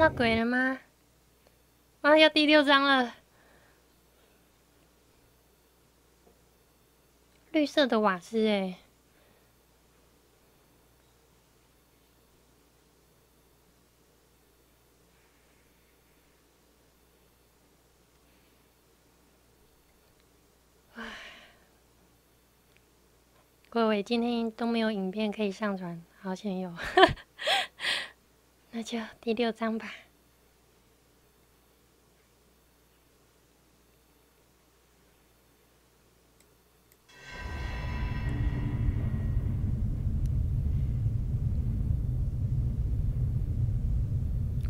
到鬼了吗？啊，要第6章了。绿色的瓦斯哎。各位，今天都没有影片可以上传，好险有。那就第6章吧。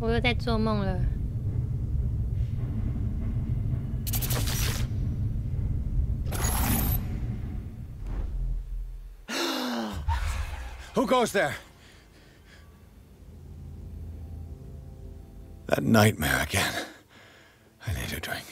我又在做梦了。Who goes there? That nightmare again. I need a drink.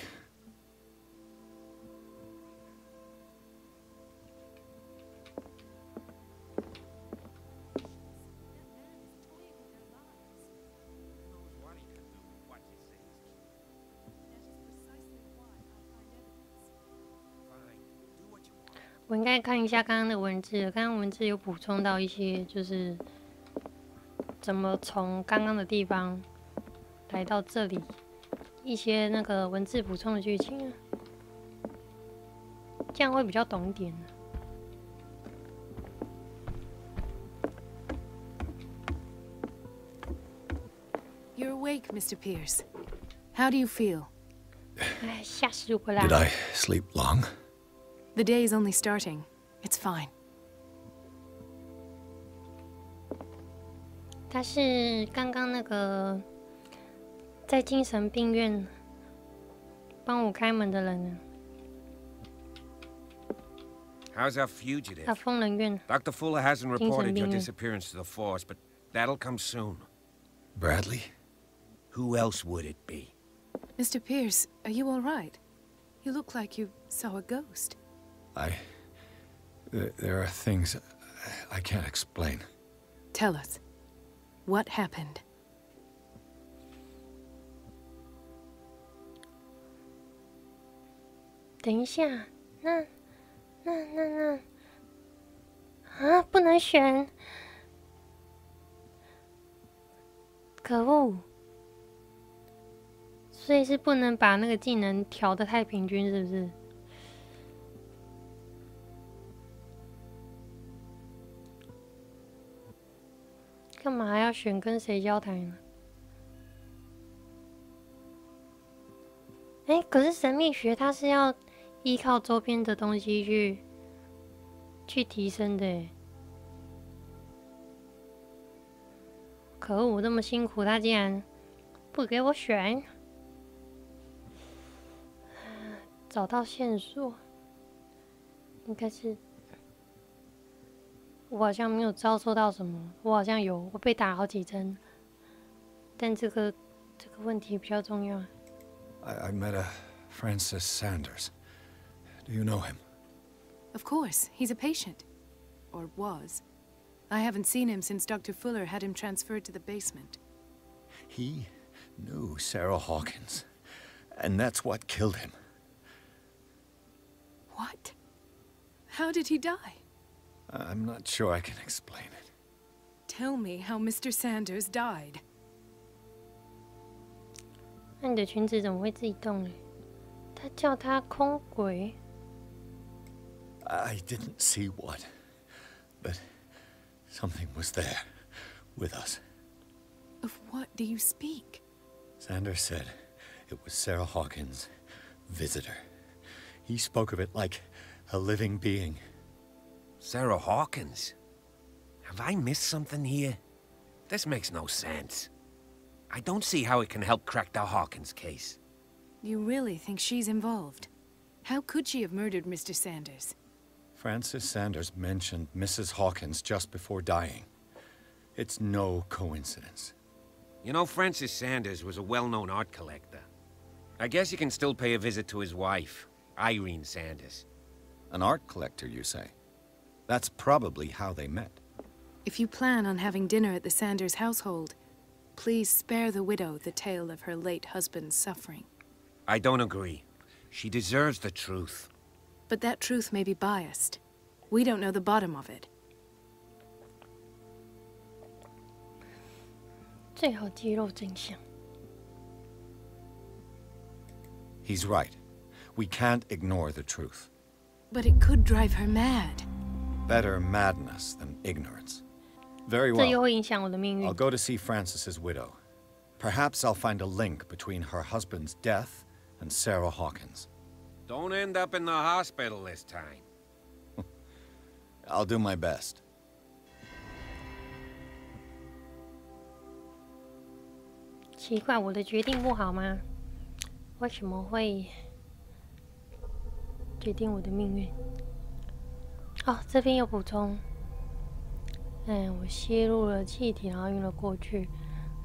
Fine. 我应该看一下刚刚的文字，刚刚文字有补充到一些，就是怎么从刚刚的地方来到这里，一些那个文字补充的剧情，这样会比较懂一点。You're awake, Mr. Pierce. How do you feel? 哎，吓死我啦！ Did I sleep long? The day is only starting. It's fine. 他是刚刚那个在精神病院帮我开门的人。 How's our fugitive? 啊，疯人院。 Dr. Fuller hasn't reported your disappearance to the force, but that'll come soon. Bradley? Who else would it be? Mr. Pierce, are you all right? You look like you saw a ghost. There are things I can't explain. Tell us. What happened? 等一下，那啊，不能选，可恶！所以是不能把那个技能调得太平均，是不是？干嘛还要选跟谁交谈呢？哎，可是神秘学它是要依靠周边的东西去提升的耶。可恶，我这么辛苦，他竟然不给我选。找到线索，应该是我好像没有遭受到什么，我好像有，我被打好几针，但这个问题比较重要。I met a Francis Sanders. Do you know him? Of course, he's a patient. Or was. I haven't seen him since Dr. Fuller had him transferred to the basement. He knew Sarah Hawkins, and that's what killed him. What? How did he die? I'm not sure I can explain it. Tell me how Mr. Sanders died. 那你的裙子怎么会自己动呢？他叫他空鬼。I didn't see what, but something was there with us. Of what do you speak? Sanders said it was Sarah Hawkins' visitor. He spoke of it like a living being. Sarah Hawkins? Have I missed something here? This makes no sense. I don't see how it can help crack the Hawkins case. You really think she's involved? How could she have murdered Mr. Sanders? Francis Sanders mentioned Mrs. Hawkins just before dying. It's no coincidence. You know, Francis Sanders was a well-known art collector. I guess you can still pay a visit to his wife, Irene Sanders. An art collector, you say? That's probably how they met. If you plan on having dinner at the Sanders household, please spare the widow the tale of her late husband's suffering. I don't agree. She deserves the truth. But that truth may be biased. We don't know the bottom of it. 最好揭露真相。 He's right. We can't ignore the truth. But it could drive her mad. Better madness than ignorance. Very 这又 well. 会影响我的命运 I'll。go to see Francis's widow. Perhaps I'll find a link between her husband's death and Sarah Hawkins. Don't end up in the hospital this time. I'll do my best. 奇怪，我的决定不好吗？为什么会决定我的命运？哦，这边有补充。我吸入了气体，然后晕了过去。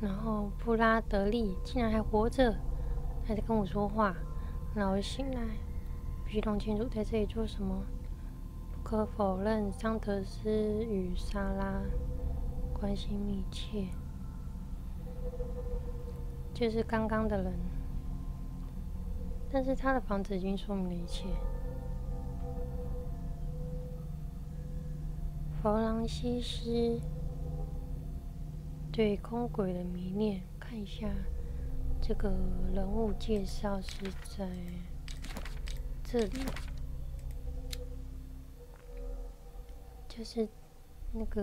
然后布拉德利竟然还活着，还在跟我说话。然后我醒来，必须弄清楚在这里做什么。不可否认，桑德斯与莎拉关系密切，就是刚刚的人。但是他的房子已经说明了一切。弗朗西斯对空鬼的迷恋，看一下这个人物介绍是在这里，就是那个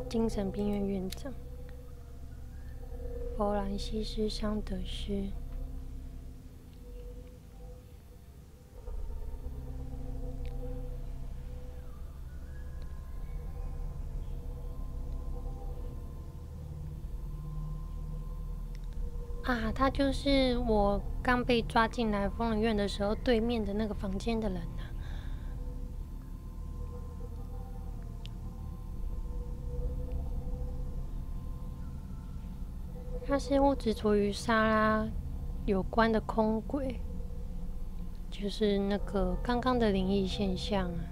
精神病院院长弗兰西斯·桑德斯。啊，他就是我刚被抓进来疯人院的时候对面的那个房间的人啊。他似乎只处于莎拉有关的空轨，就是那个刚刚的灵异现象啊。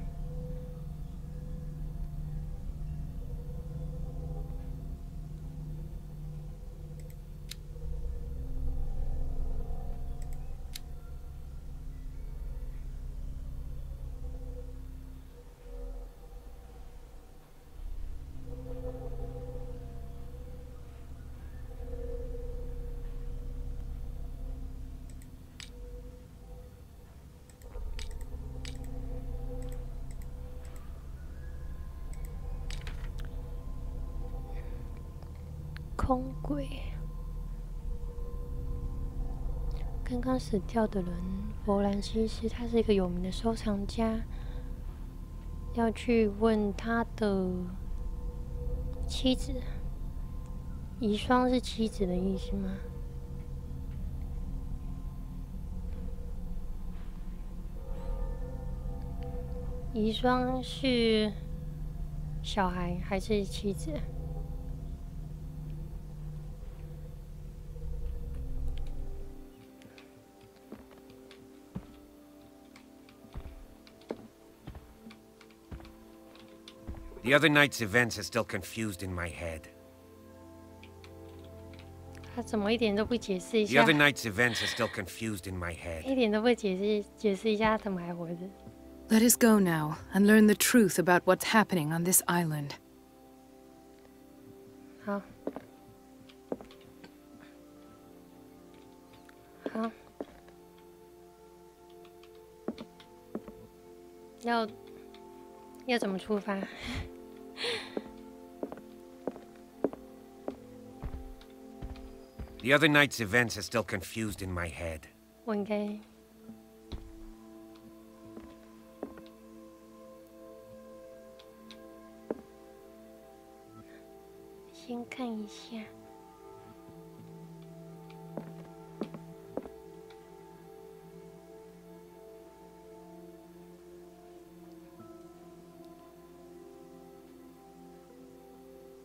空轨，刚刚死掉的人弗兰西斯，他是一个有名的收藏家。要去问他的妻子，遗孀是妻子的意思吗？遗孀是小孩还是妻子？ The other night's events are still confused in my head. 他怎么一点都不解释一 The 下？ other night's events are still confused in my head. 一点都不解释一下，他怎么还活着？ Let us go now and learn the truth about what's happening on this island. 好，好，要怎么出发？ The other night's events are still confused in my head. 我应该先看一下。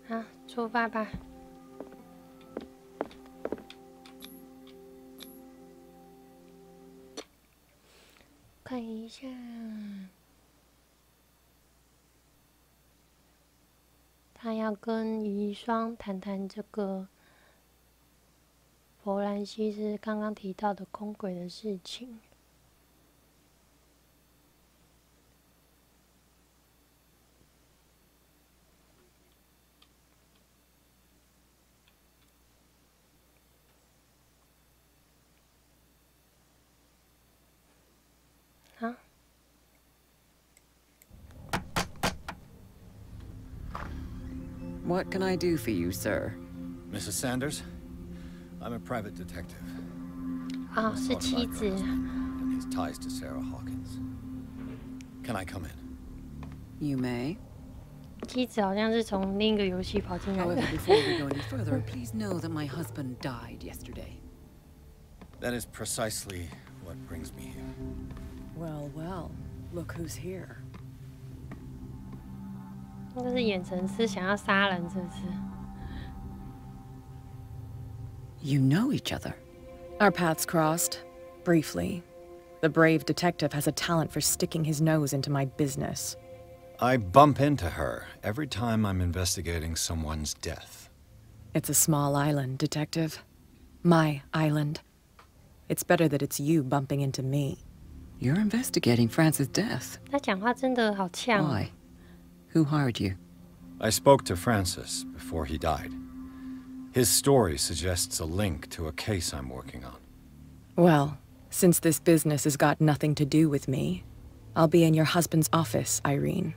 好，出发吧。 看一下，他要跟遗孀谈谈这个佛兰西斯刚刚提到的空轨的事情。啊？ What can I do for you, sir? Mrs. Sanders, I'm a private detective. 啊，是妻子。 And his ties to Sarah Hawkins. Can I come in? You may. 妻子好像是从另一个游戏跑进来 However, 的。 before we go any further, please know that my husband died yesterday. That is precisely what brings me here. Well, well, look who's here. 那个是眼神是想要杀人，是不是？ You know each other. Our paths crossed, briefly. The brave detective has a talent for sticking his nose into my business. I bump into her every time I'm investigating someone's death. It's a small island, Detective. My island. It's better that it's you bumping into me. You're investigating France's death. 他讲话真的好呛哦。 Why? Who hired you? I spoke to Francis before he died. His story suggests a link to a case I'm working on. Well, since this business has got nothing to do with me, I'll be in your husband's office, Irene.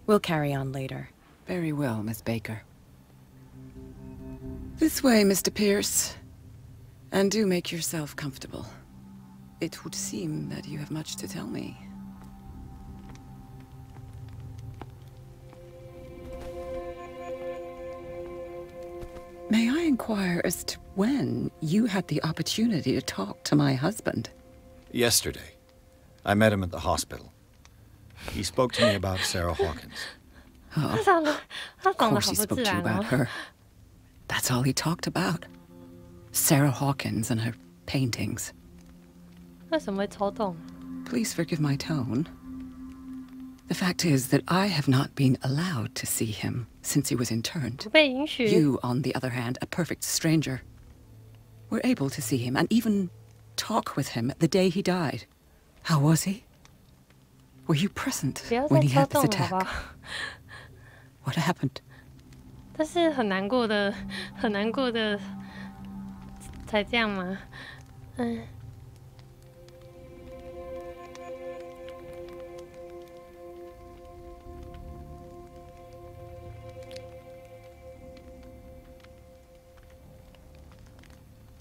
We'll carry on later. Very well, Miss Baker. This way, Mr. Pierce. And do make yourself comfortable. It would seem that you have much to tell me. May I inquire as to when you had the opportunity to talk to my husband? Yesterday, I met him at the hospital. He spoke to me about Sarah Hawkins. 他长得 Of 好 course he 不 spoke 自 to you 然 about 哦。 her. That's all he talked about. Sarah Hawkins and her paintings. 为什么会抽动？ Please forgive my tone. The fact is that I have not been allowed to see him since he was interned. 不被允许。 You, on the other hand, a perfect stranger, were able to see him and even talk with him the day he died. How was he? Were you present 不要 when 再 he 抽 had this 动了，好 attack? 不好？ What happened? 但是很难过的，很难过的，才这样吗？嗯。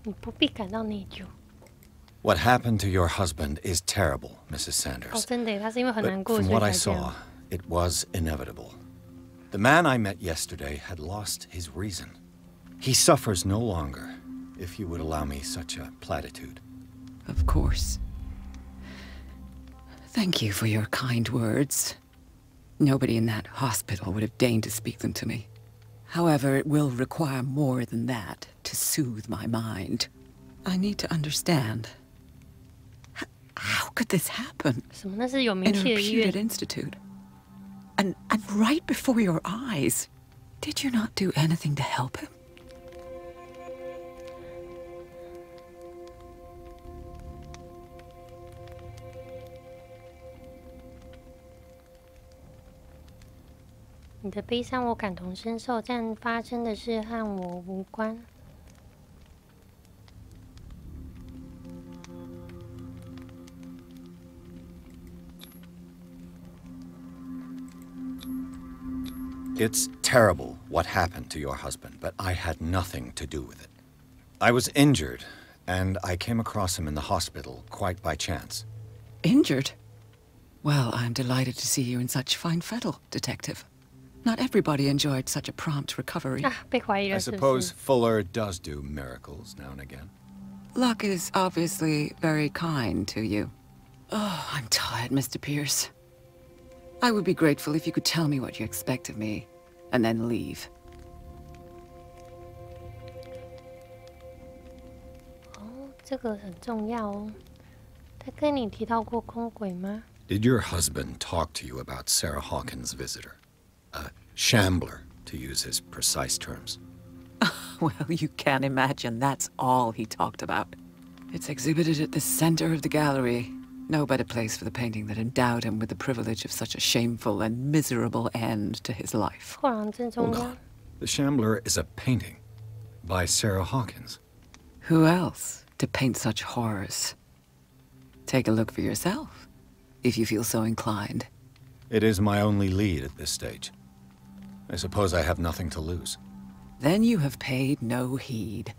你不必感到内疚。 What happened to your husband is terrible, Mrs. 哦， Sanders. 真的耶，他是因为很 But 难过， from 所以 what I 才这 saw, 样。 it was inevitable. The man I met yesterday had lost his reason. He suffers no longer, if you would allow me such a platitude. Of course. Thank you for your kind words. Nobody in that hospital would have deigned to speak them to me. However, it will require more than that to soothe my mind. I need to understand. How could this happen? 什么？那是有名 In a 气的医院 reputed。institute. And right before your eyes. Did you not do anything to help him? 你的悲伤我感同身受，但发生的事和我无关。 It's terrible what happened to your husband, but I had nothing to do with it. I was injured, and I came across him in the hospital quite by chance. Injured? Well, I'm delighted to see you in such fine fettle, Detective. Not everybody enjoyed such a prompt recovery. 啊，被怀疑 I 了，是不 suppose 是？ Fuller does do miracles now and again. Luck is obviously very kind to you. Oh, I'm tired, Mr. Pierce. I would be grateful if you could tell me what you expect of me, and then leave. 哦，这个很重要哦。他跟你提到过空轨吗？ Did your husband talk to you about Sarah Hawkins' visitor? A shambler, to use his precise terms. Well, you can imagine that's all he talked about. It's exhibited at the center of the gallery. No better place for the painting that endowed him with the privilege of such a shameful and miserable end to his life. 画廊正中 Hold 央 on. The Shambler is a painting by Sarah Hawkins. Who else to paint such horrors? Take a look for yourself, if you feel so inclined. It is my only lead at this stage. I suppose I have nothing to lose. Then you have paid no heed.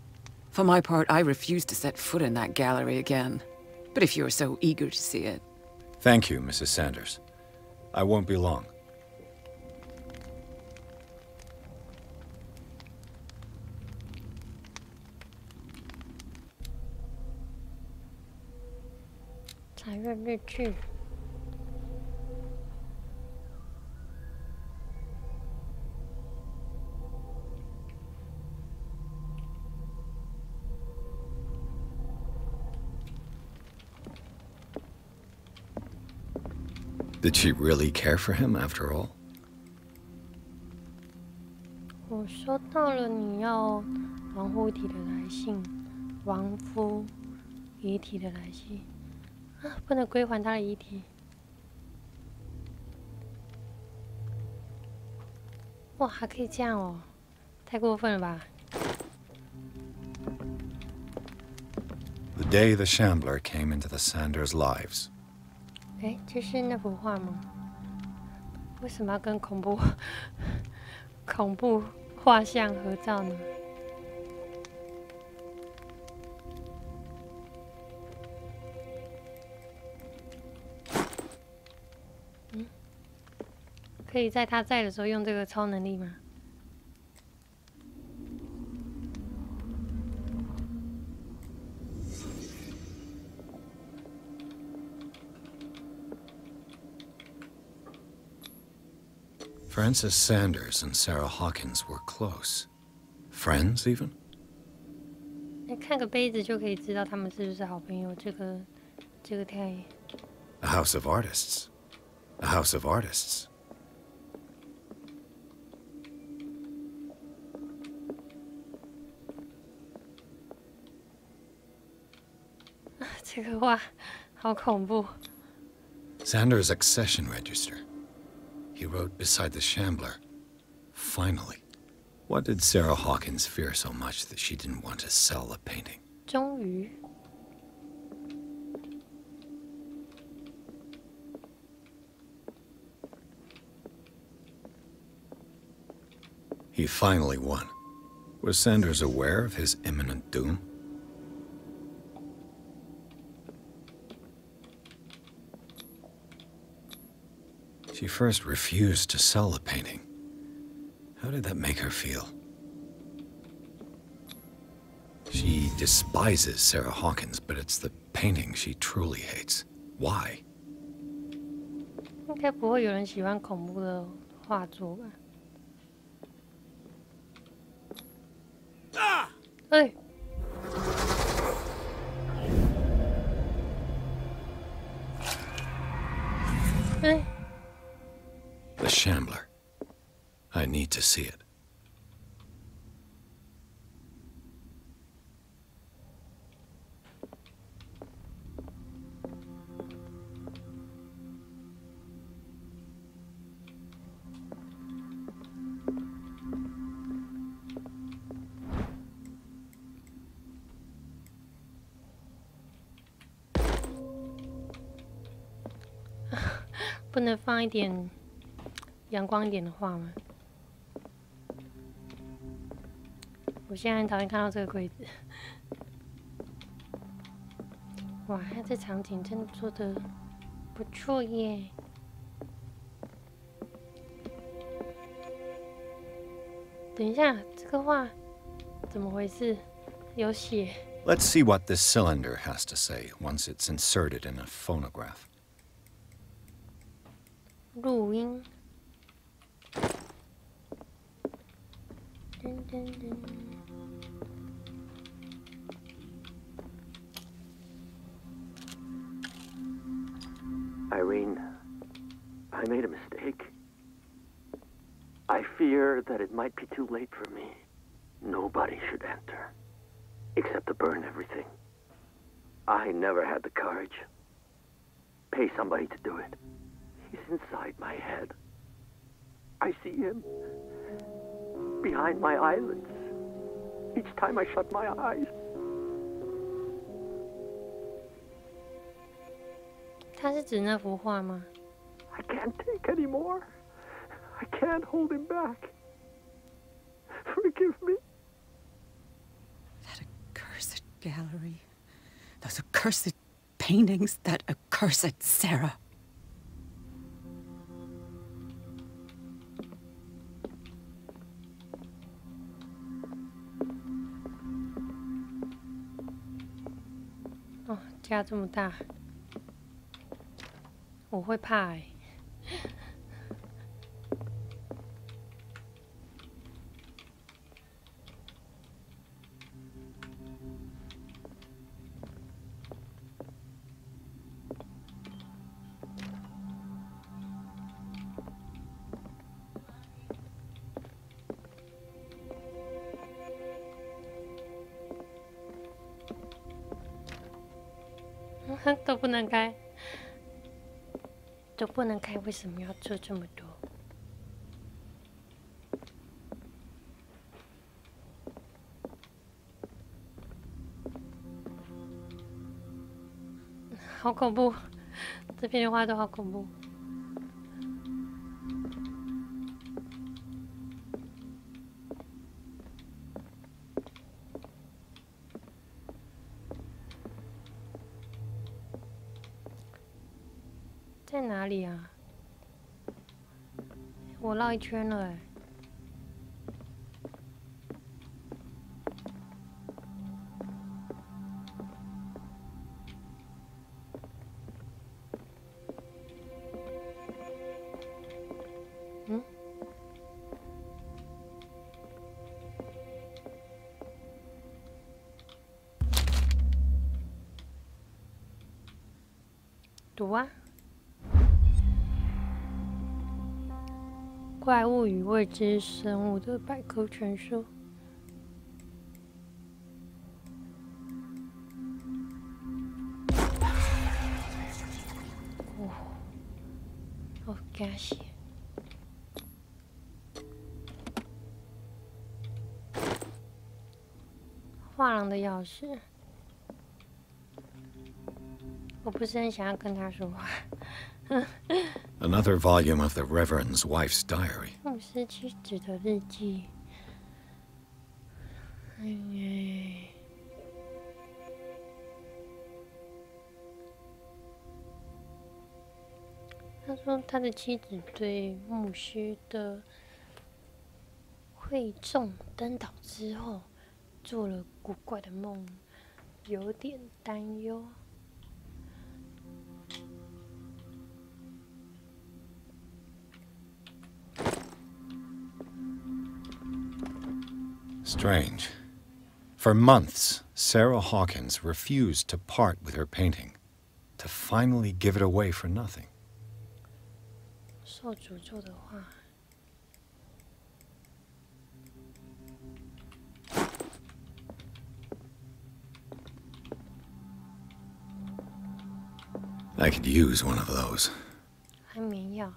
For my part, I refuse to set foot in that gallery again. But if you're so eager to see it... Thank you, Mrs. Sanders. I won't be long. Did she really care for him after all? 我收到了你要亡夫遗体的来信，亡夫遗体的来信啊，不能归还他的遗体。哇，还可以这样哦，太过分了吧 The day the Shambler came into the Sanders' lives. 哎，这是那幅画吗？为什么要跟恐怖画像合照呢？可以在他在的时候用这个超能力吗？ Frances Sanders and Sarah Hawkins were close. Friends, even? 看个杯子就可以知道他们是不是好朋友。这个太…… A house of artists. A house of artists. 这个画好恐怖。 Sanders' accession register. He wrote beside the Shambler. Finally. What did Sarah Hawkins fear so much that she didn't want to sell the painting? 终于。 He finally won. Was Sanders aware of his imminent doom? She first refused to sell the painting. How did that make her feel? She despises Sarah Hawkins, but it's the painting she truly hates. Why? 应该不会有人喜欢恐怖的画作吧？哎！哎！ The Shambler. I need to see it. 不能放一点阳光一点的画吗？我现在很讨厌看到这个柜子。哇，这场景真的做得不错耶！等一下，这个画怎么回事？有血。Let's see what this cylinder has to say once it's inserted in a phonograph. 录音。噔噔噔。Irene, I made a mistake. I fear that it might be too late for me. Nobody should enter, except to burn everything. I never had the courage. Pay somebody to do it. He's inside my head. I see him behind my eyelids each time I shut my eyes. 他是指那幅画吗？ I can't take anymore. I can't hold him back. Forgive me. That accursed gallery. Those accursed paintings. That accursed Sarah. Oh, 家这么大，我会怕欸。都不能开，都不能开，为什么要做这么多？好恐怖，这边的话都好恐怖。在哪里啊？我绕一圈了哎。嗯？读啊！怪物与未知生物的百科全书。哦，好惊死！画廊的钥匙，我不是很想要跟他说话。Another volume of the Reverend's wife's diary. 牧师妻子的日记。他说他的妻子对牧师的会众登岛之后做了古怪的梦，有点担忧。Strange. For months, Sarah Hawkins refused to part with her painting, to finally give it away for nothing. 受诅咒的话。I could use one of those. 安眠药。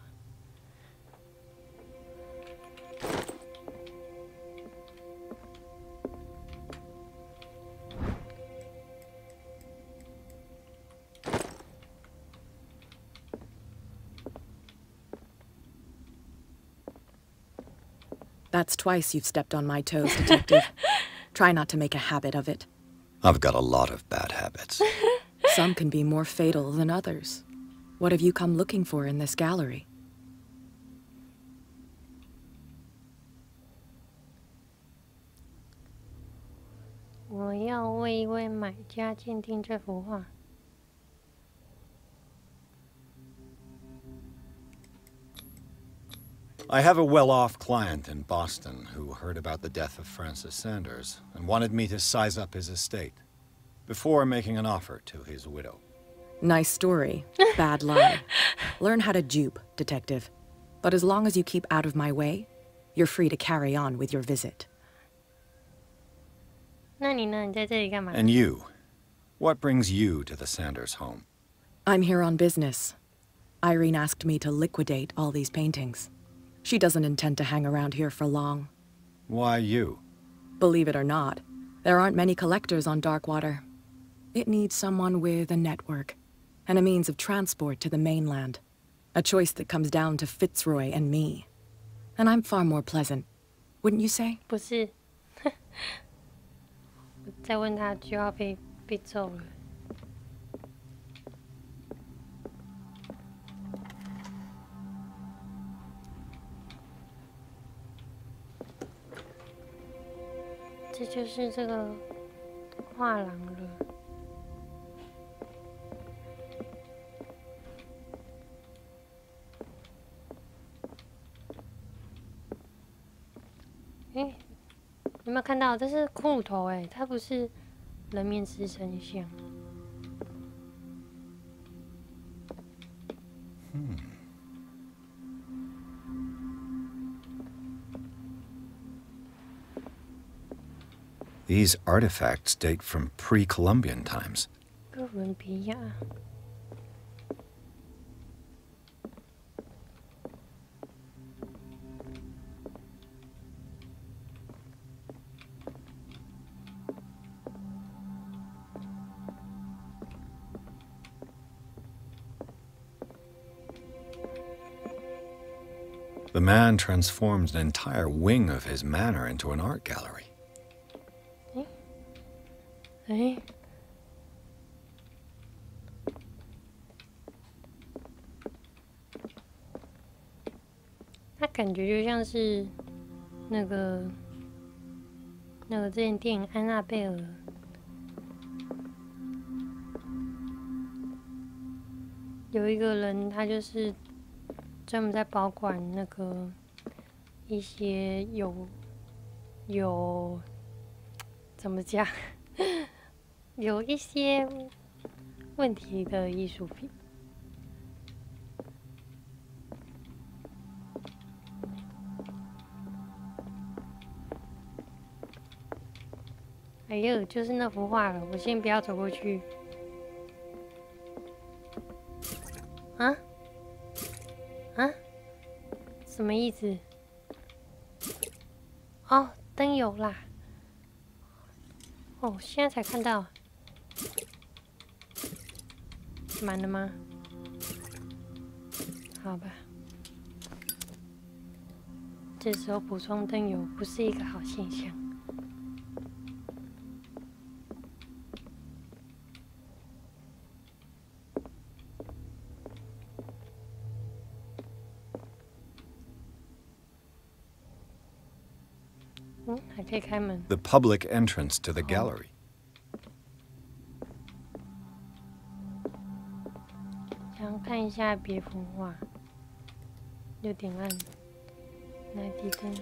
That's twice you've stepped on my toes, Detective. Try not to make a habit of it. I've got a lot of bad habits. Some can be more fatal than others. What have you come looking for in this gallery? 我要为一位买家鉴定这幅画。I have a well-off client in Boston who heard about the death of Francis Sanders and wanted me to size up his estate before making an offer to his widow. Nice story. Bad lie. Learn how to dupe, Detective. But as long as you keep out of my way, you're free to carry on with your visit. 那你呢？你在这里干嘛？ And you? What brings you to the Sanders home? I'm here on business. Irene asked me to liquidate all these paintings. She doesn't intend to hang around here for long. Why you? Believe it or not, there aren't many collectors on Darkwater. It needs someone with a network, and a means of transport to the mainland. A choice that comes down to Fitzroy and me. And I'm far more pleasant, wouldn't you say? 不是，我再问他就要被揍了。这就是这个画廊了。有没有看到？这是骷髅头哎，它不是人面狮身像。These artifacts date from pre-Columbian times. 哥伦比亚。The man transformed an entire wing of his manor into an art gallery. 哎，他感觉就像是那个之前电影《安娜贝尔》，有一个人他就是专门在保管那个一些有怎么讲？有一些问题的艺术品。哎呦，就是那幅画了，我先不要走过去。啊？啊？什么意思？哦，灯有啦。哦，现在才看到。满了吗？好吧。这时候补充灯油不是一个好现象。还可以开门。The public entrance to the gallery. 想看一下别幅画，有点暗，来提灯。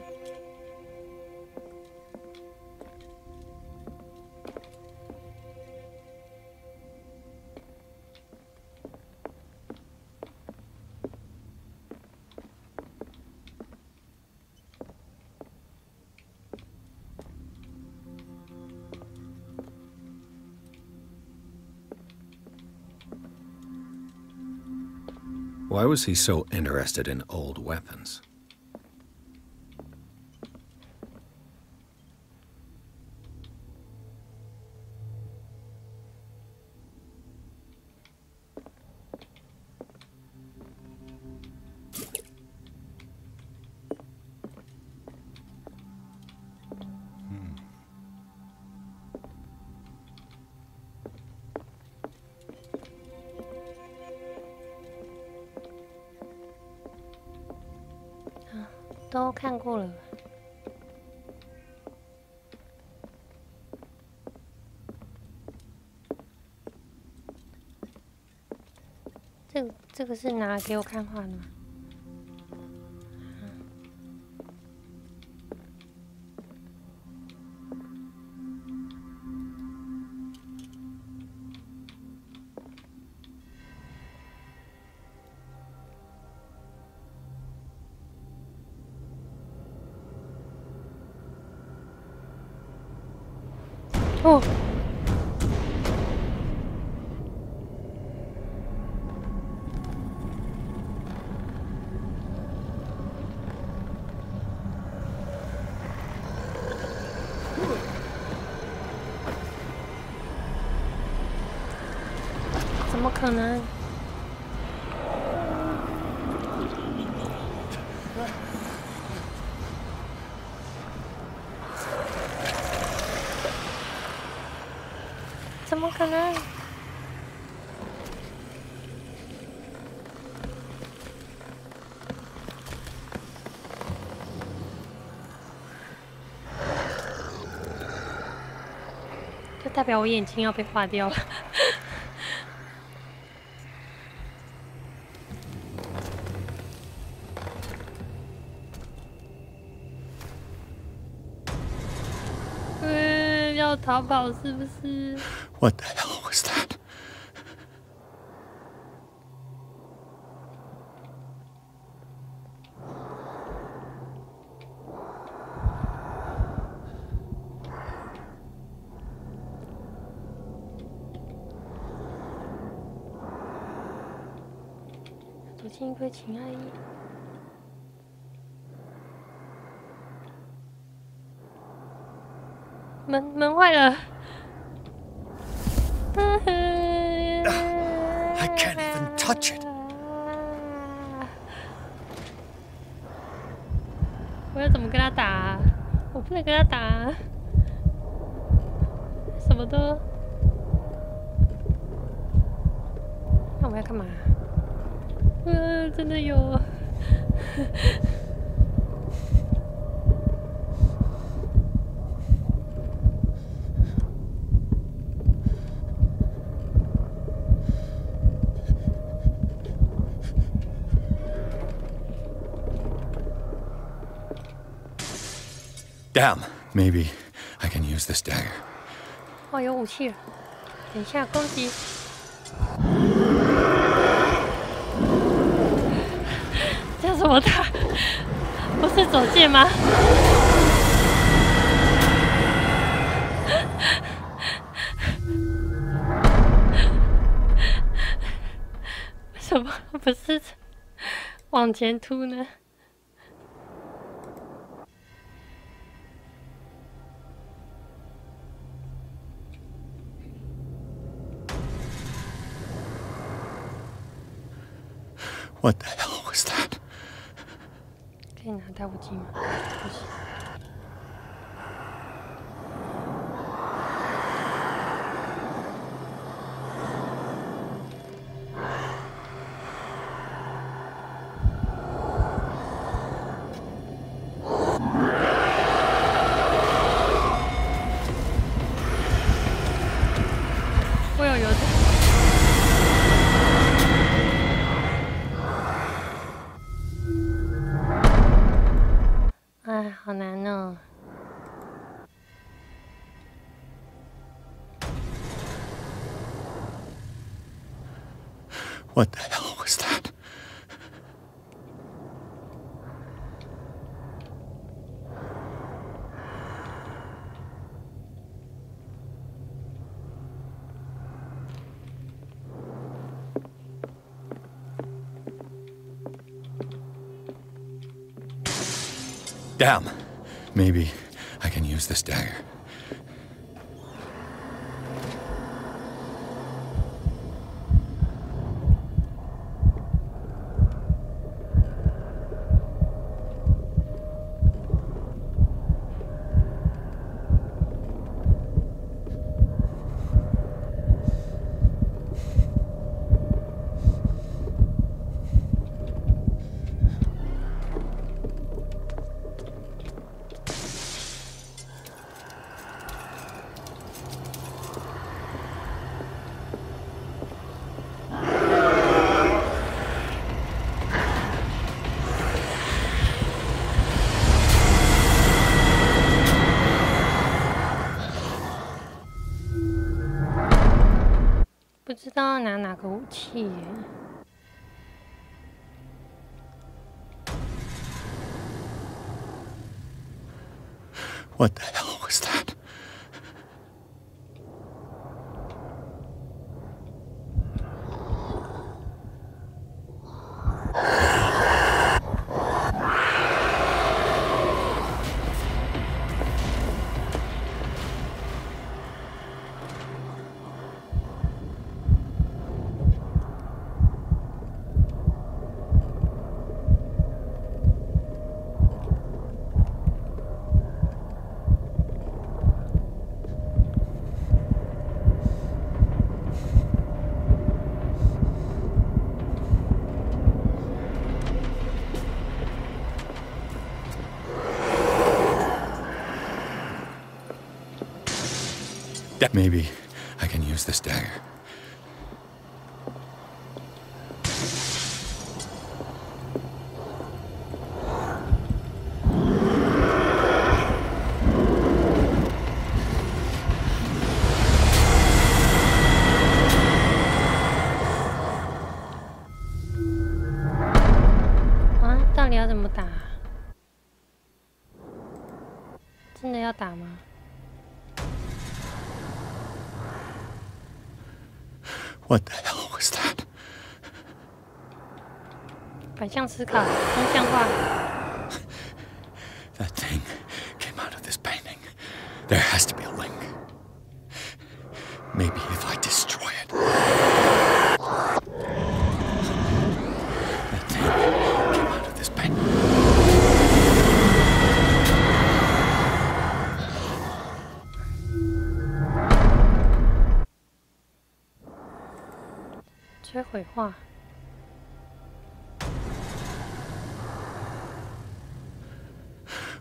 Why was he so interested in old weapons? 都看过了。这个是拿来给我看画的吗？哦。怎么可能？怎么可能？就代表我眼睛要被划掉了。要逃跑是不是 What the hell was that? 走进一柜情爱衣。门坏了。I can't even touch it. 我要怎么跟他打啊？我不能跟他打啊！什么都……那我们要干嘛？真的有。Damn. Maybe I can use this dagger. 哇，有武器了！等一下，攻击！这样怎么打？不是走剑吗？为什么不是往前突呢？ What the hell was that? 可以拿打火机吗？不行。我有油桶。 哎，好难哦！ What the hell was that? Damn. Maybe I can use this dagger.不知道要拿哪个武器耶。 What the hell was that? Maybe I can use this dagger.打吗？ What the hell was that? 反向思考，方向化。 That thing came out of this painting. There has to be a link. Maybe if I destroy it. That thing came out of this painting. 摧毁画。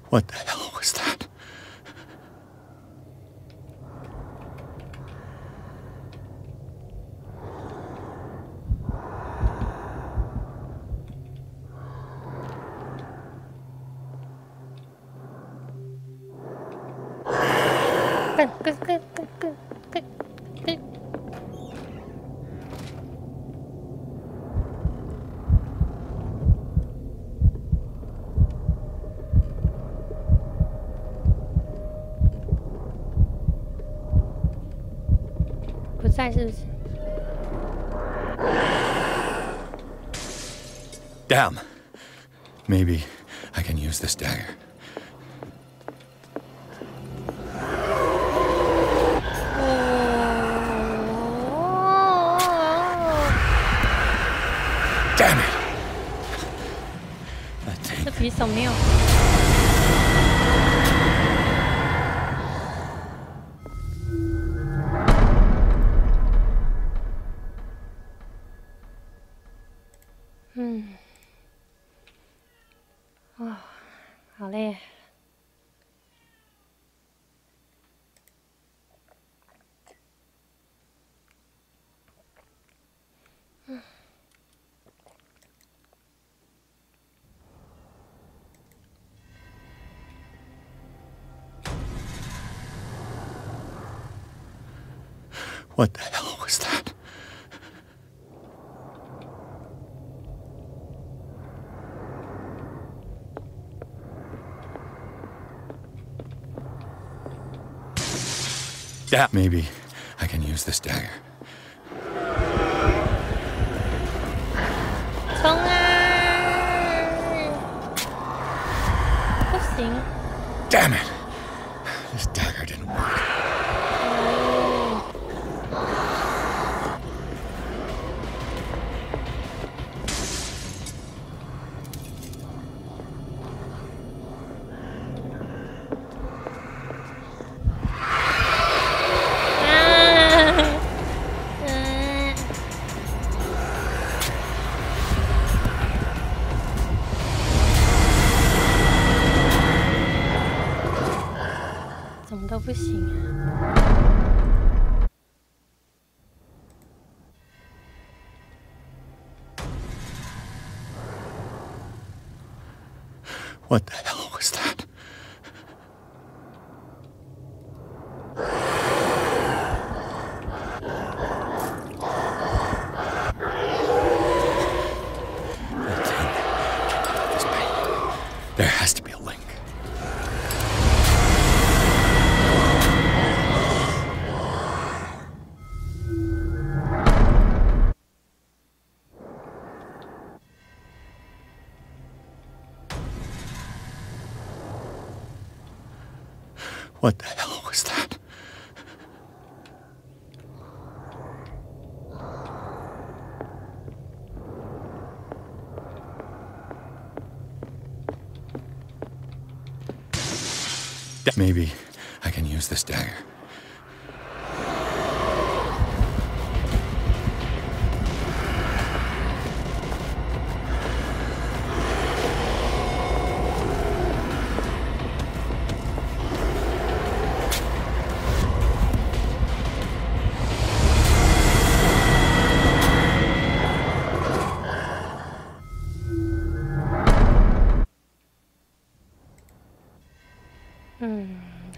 What the hell was that? Go. 不在是不是？ Damn. Maybe I can use this dagger. Damn it. That thing. 这匕首没有。 哇，好累。What the hell was that? Yeah, maybe I can use this dagger. 冲啊！不行。 Damn it! This dagger didn't work.都不行啊！ What the hell was that? That thing came out of this painting. There has to be a link. What the hell was that? Maybe I can use this dagger.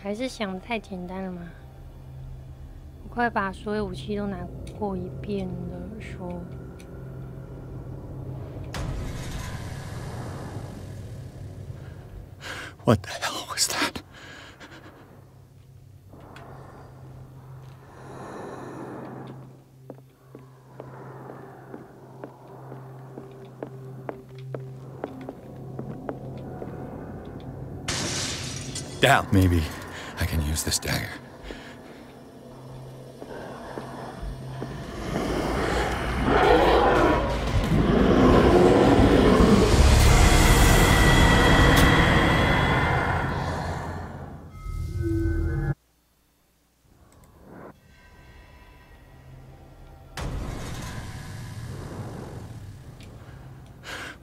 还是想的太简单了嘛。我快把所有武器都拿过一遍了，说。What the hell was that? Damn, maybe I can use this dagger.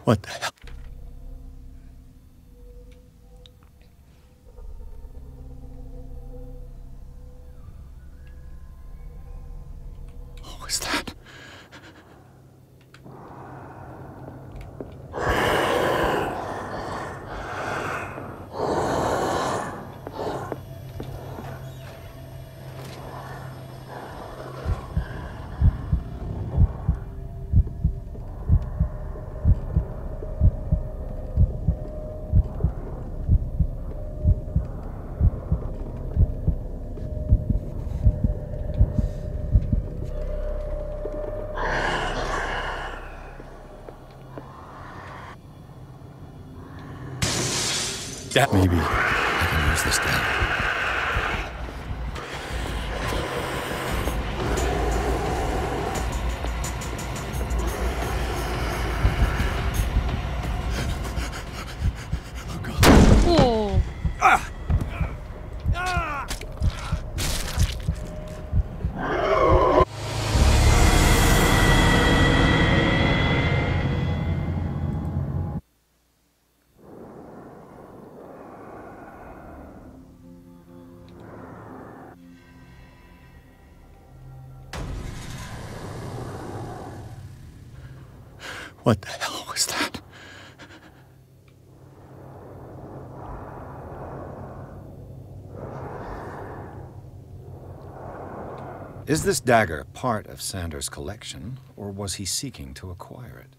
What the hell? What was that? That maybe I can use this dagger. Oh. ？What the hell was that? Is this dagger part of Sanders' collection, or was he seeking to acquire it?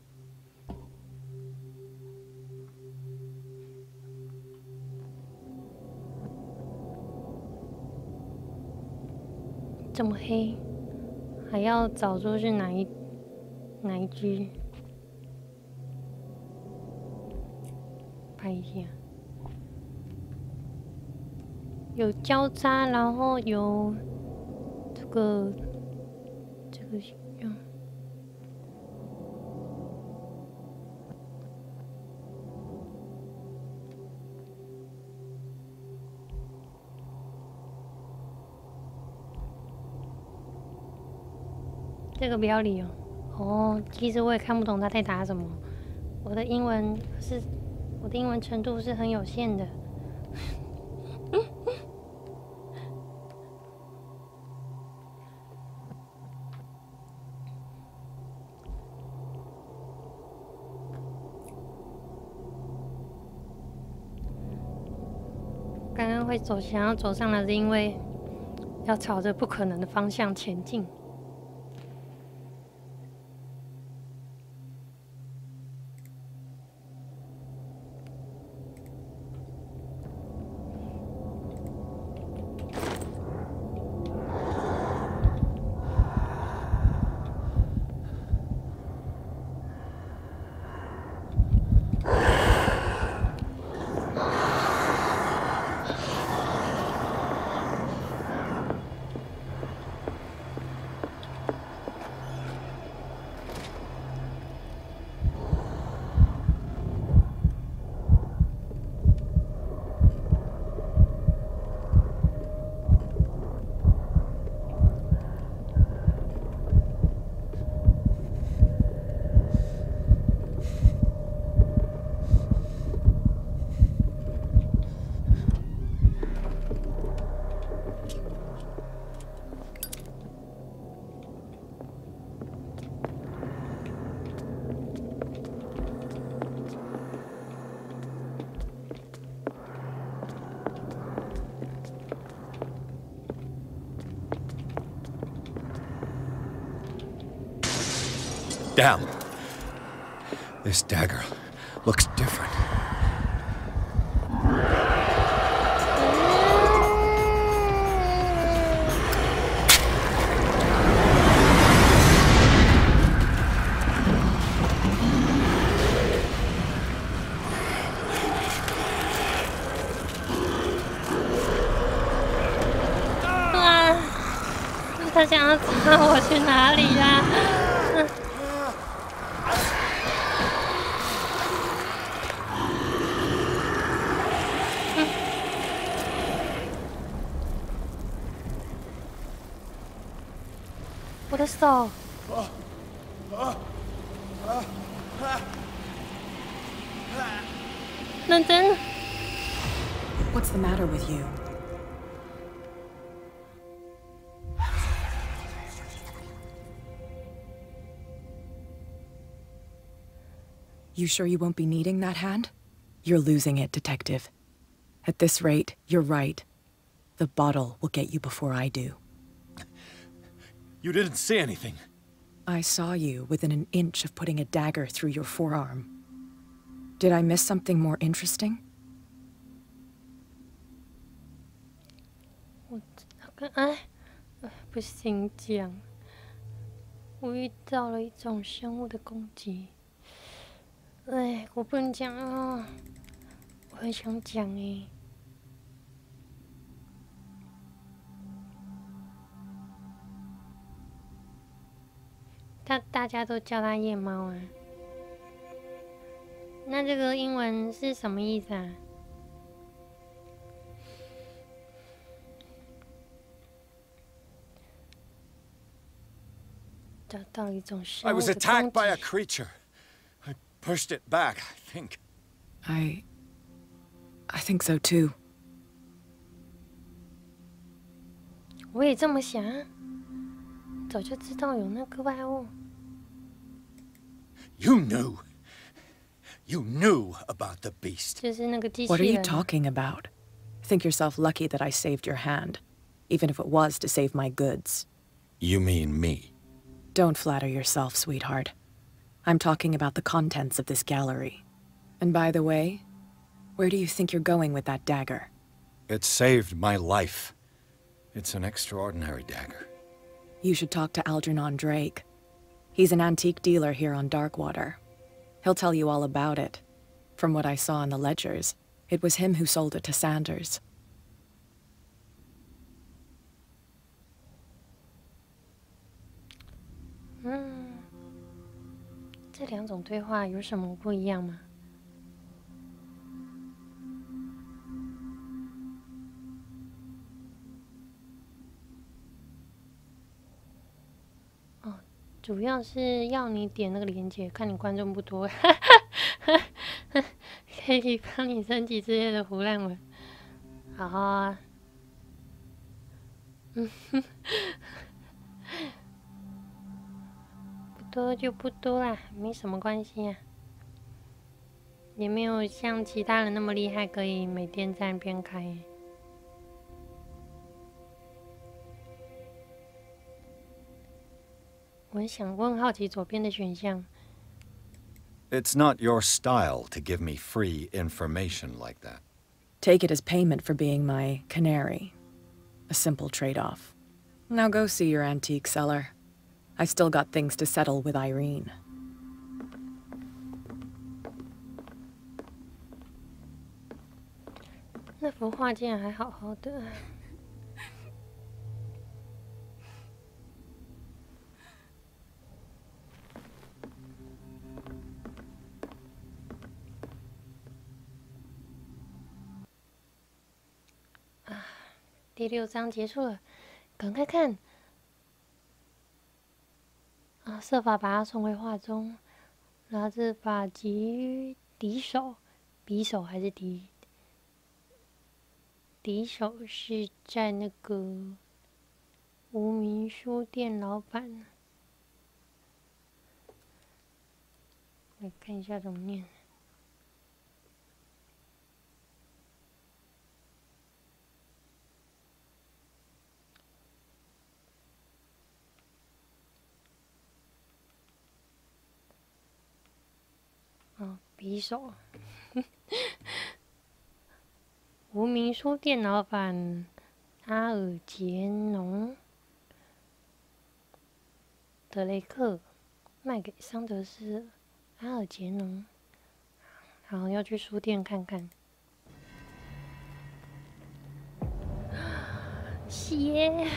这么黑，还要找出是哪一只？拍一下，有交叉，然后有这个这个不要理哦。哦，其实我也看不懂他在打什么。我的英文程度是很有限的。刚刚会想要走上来，是因为要朝着不可能的方向前进。Damn. This dagger looks different. Ah, 他想要抓我去哪里呀？我的手。认真。What's the matter with you? You sure you won't be needing that hand? You're losing it, Detective. At this rate, you're right. The bottle will get you before I do. You didn't see anything. I saw you within an inch of putting a dagger through your forearm. Did I miss something more interesting? 不行讲，我遇到了一种生物的攻击。我不能讲啊，我很想讲哎。大家都叫它夜猫啊。那这个英文是什么意思啊？找到一种生物的攻击。I was attacked by a creature. I pushed it back, I think. I think so too. 我也这么想，早就知道有那个怪物。You knew. You knew about the beast. 就是那个机器人。What are you talking about? Think yourself lucky that I saved your hand, even if it was to save my goods. You mean me? Don't flatter yourself, sweetheart. I'm talking about the contents of this gallery. And by the way, where do you think you're going with that dagger? It saved my life. It's an extraordinary dagger. You should talk to Algernon Drake. He's an antique dealer here on Darkwater. He'll tell you all about it. From what I saw in the ledgers, it was him who sold it to Sanders. 这两种对话有什么不一样吗？哦，主要是要你点那个链接，看你观众不多，可以帮你升级之类的胡乱文。好啊，不多就不多啦，没什么关系啊。也没有像其他人那么厉害，可以每天在那边开。我很好奇左边的选项。It's not your style to give me free information like that. Take it as payment for being my canary. A simple trade-off. Now go see your antique seller. I still got things to settle with Irene. 那幅画竟然还好好的。第6章结束了，赶快看！设法把他送回画中，拿着把敌手，匕首还是敌手是在那个无名书店老板。来看一下怎么念。匕首。无名书店老板阿尔杰农德雷克卖给桑德斯阿尔杰农。好，要去书店看看。血。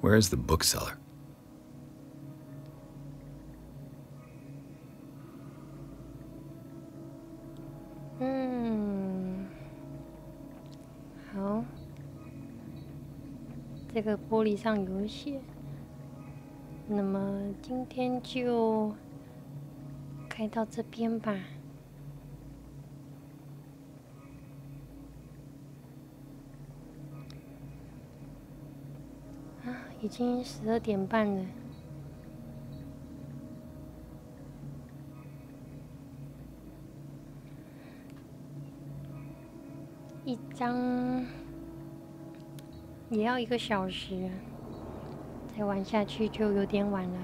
Where is the bookseller?好，这个玻璃上有写。那么今天就开到这边吧。已经12点半了。一张也要1个小时，再玩下去就有点晚了。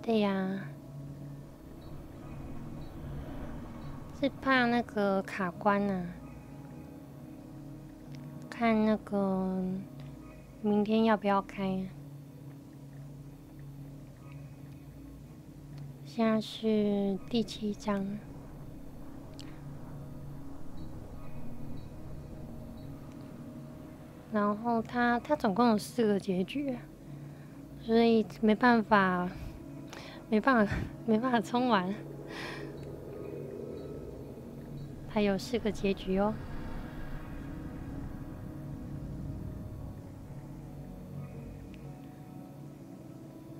对呀。是怕那个卡关啊，看那个明天要不要开。现在是第7章，然后它总共有4个结局，所以没办法冲完。还有4个结局哦。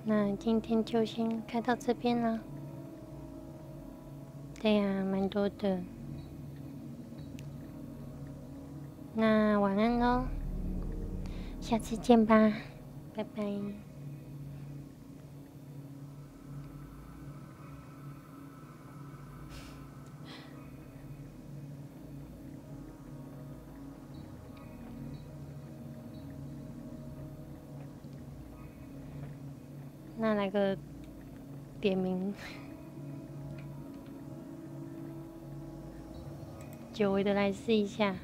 那今天就先开到这边啦。对呀，蛮多的。那晚安喽，下次见吧，拜拜。那来个点名，久违的来试一下。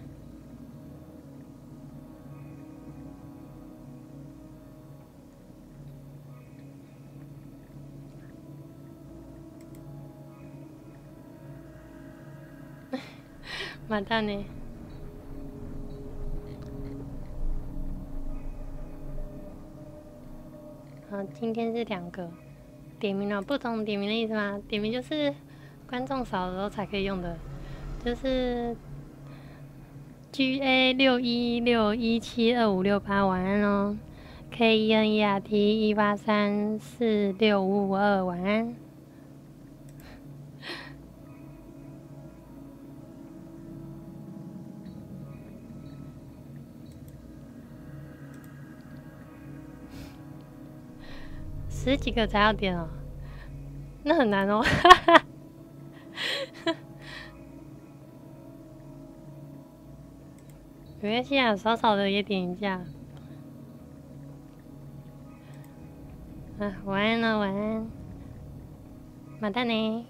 完蛋呢。好，今天是2个点名了，不懂点名的意思吗？点名就是观众少的时候才可以用的，就是 GA6161725688晚安哦 ，KENERT18346552晚安。10几个才要点哦，那很难哦。没关系啊，少少的也点一下。晚安了，晚安，马蛋呢？